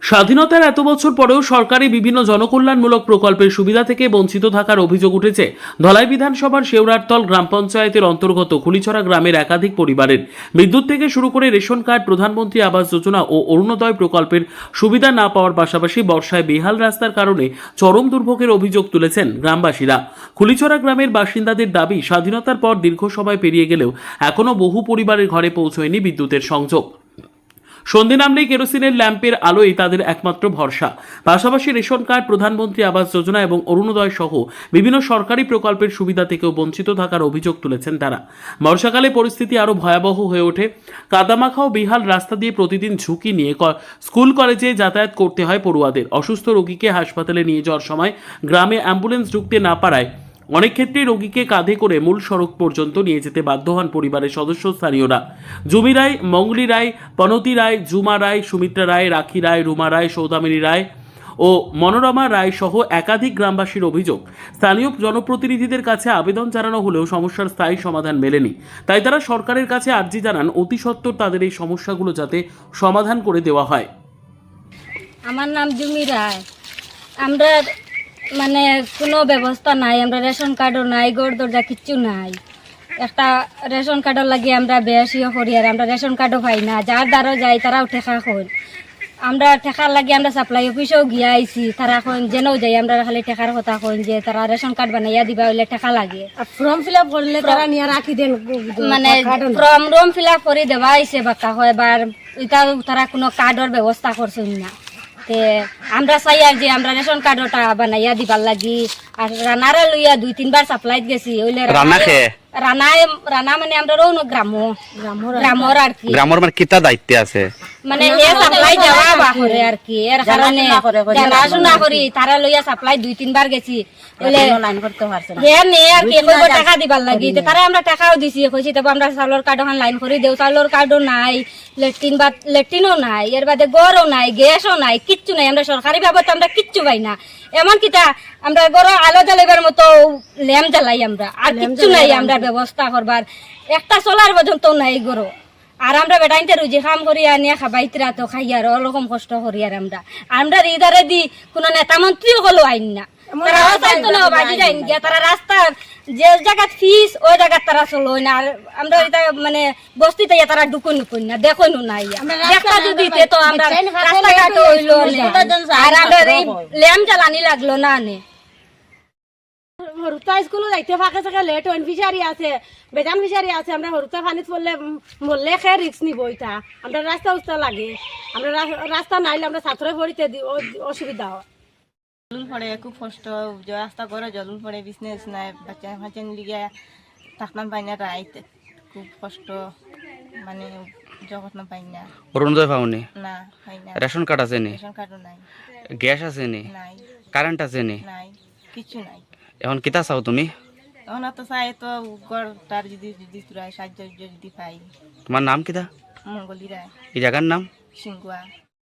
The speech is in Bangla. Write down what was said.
স্বাধীনতার এত বছর পরেও সরকারি বিভিন্ন জনকল্যাণমূলক প্রকল্পের সুবিধা থেকে বঞ্চিত থাকার অভিযোগ উঠেছে ধলাই বিধানসভার শেওড়ারতল গ্রাম পঞ্চায়েতের অন্তর্গত খুলিছড়া গ্রামের একাধিক পরিবারের। বিদ্যুৎ থেকে শুরু করে রেশন কার্ড, প্রধানমন্ত্রী আবাস যোজনা ও অরুণোদয় প্রকল্পের সুবিধা না পাওয়ার পাশাপাশি বর্ষায় বেহাল রাস্তার কারণে চরম দুর্ভোগের অভিযোগ তুলেছেন গ্রামবাসীরা। খুলিছড়া গ্রামের বাসিন্দাদের দাবি, স্বাধীনতার পর দীর্ঘ সময় পেরিয়ে গেলেও এখনও বহু পরিবারের ঘরে পৌঁছয়নি বিদ্যুতের সংযোগ। সন্ধে নামলেই কেরোসিনের ল্যাম্পের আলোই তাদের একমাত্র ভরসা। পাশাপাশি রেশন কার্ড, প্রধানমন্ত্রী আবাস যোজনা এবং অরুণোদয় সহ বিভিন্ন সরকারি প্রকল্পের সুবিধা থেকেও বঞ্চিত থাকার অভিযোগ তুলেছেন তারা। বর্ষাকালে পরিস্থিতি আরও ভয়াবহ হয়ে ওঠে। কাদামাখা ও বেহাল রাস্তা দিয়ে প্রতিদিন ঝুঁকি নিয়ে স্কুল কলেজে যাতায়াত করতে হয় পড়ুয়াদের। অসুস্থ রোগীকে হাসপাতালে নিয়ে যাওয়ার সময় গ্রামে অ্যাম্বুলেন্স ঢুকতে না পারায় অনেক ক্ষেত্রে রোগীকে কাঁধে করে মূল সড়ক পর্যন্ত নিয়ে যেতে বাধ্য হন পরিবারের সদস্য স্থানীয়রা। জুমি রায়, মঙ্গলি রায়, পনতি রায়, জুমা রায়, সুমিত্রা রায়, রাখি রায়, রুমা রায়, সৌদামিনী রায় ও মনোরমা রায় সহ একাধিক গ্রামবাসীর অভিযোগ, স্থানীয় জনপ্রতিনিধিদের কাছে আবেদন জানানো হলেও সমস্যার স্থায়ী সমাধান মেলেনি। তাই তারা সরকারের কাছে আর্জি জানান অতি সত্বর তাদের এই সমস্যাগুলো যাতে সমাধান করে দেওয়া হয়। আমার নাম জুমি রায়। আমরা মানে কোনো ব্যবস্থা নাই, আমরা রেশন কার্ডও নাই, গড় দরজা কিচ্ছু নাই। একটা রেশন কার্ডও লাগে আমরা বেশিও করি, আর আমরা রেশন কার্ডও পাই না। যার দ্বারা যাই তারাও ঠেকা কই। আমরা ঠেকার লাগে আমরা সাপ্লাই অফিসেও গিয়ে আইছি, তারা কইন যেনও যাই আমরা খালি ঠেকার কথা কইন যে তারা রেশন কার্ড বানাইয়া দিবা হইলে ঠেকা লাগে। ফর্ম ফিল আপ করলে তারা নিয়ে রাখি দেন, মানে ফর্ম ফিল আপ করে দেওয়া আইছে বাক্কা হয়, এবার এটা তারা কোনো কার্ডের ব্যবস্থা করছেন না। আমরা চাই আর যে আমরা রেশন কার্ডটা বানাইয়া দিবার লাগি। আর রানারে লইয়া 2-3 বার সাপ্লাইত গেছি, ওইলে রানা মানে আমরা রৌন গ্রামর আর কি গ্রামর মানে কিতা দায়িত্ব আছে, মানে এ সাপ্লাই দেওয়া বা করে আর কি, এর কারণে জানাশোনা করি তারা লইয়া সাপ্লাই 2-3 বার গেছি। টাকা দিবার লাগি তারা আমরা টাকাও দিছি, কইছি তবে আমরা চাউলের কার্ড লাইন করে দেও। চাউলের কার্ডও নাই, লেট্রিনও নাই, এর বাদে গড়ও নাই, গ্যাসও নাই, কিচ্ছু নাই। আমরা সরকারি ভাবে তো আমরা কিচ্ছু পাই না। এমন কিতা আমরা গড় আলো জ্বালাইবার মতো ল্যাম্প জ্বালাই, আমরা আর কিচ্ছু নাই আমরা ব্যবস্থা করবার। একটা চলার পর্যন্ত নাই গড়। আর আমরা বেটাইতে রুজি কাম করি আনিয়া খাবাইতরা তো খাই আর ওরকম কষ্ট করি। আর আমরা ইদারে দি কোনো নেতা মন্ত্রীও হলো আইন না, তারা রাস্তার যে জায়গাত ফিস ওই জায়গায় তারা চলো না। আর আমরা এটা মানে বস্তিতে তারা ঢুকুন না, দেখো নাই দেখা যদি তো আমরা রাস্তাঘাট হইলো আর আমরা ল্যাম্প জ্বালানি লাগলো না আনে। হরুতা স্কুলে যাইতে ফাঁকে থাকে লেট হইন, ফিশারি আছে, বেজান ফিশারি আছে। আমরা হরুতা পানিত পড়লে মরলে খে রিক্স নিব। এটা আমরা রাস্তা উস্তা লাগে, আমরা রাস্তা নাইলে আমরা ছাত্রে পড়িতে অসুবিধা হয়। জলুল পড়ে খুব কষ্ট, রাস্তা করে জলুল পড়ে, বিজনেস নাই, বাচ্চা ফাঁচেন লিগে থাকতাম পাই না, রাইতে খুব কষ্ট, মানে জগৎ না পাই না। অরুণোদয় পাওনি না, পাই না। রেশন কার্ড আছে নি? রেশন কার্ডও নাই। গ্যাস আছে নি? নাই। কারেন্ট আছে নি? নাই, কিছু নাই। এখন কিতা চাও তুমি? এখন তো চাই তো গড় তার যদি সাহায্য যদি পাই। তোমার নাম কিতা? মঙ্গলি রায়। এই জায়গার নাম? সিংগুয়া।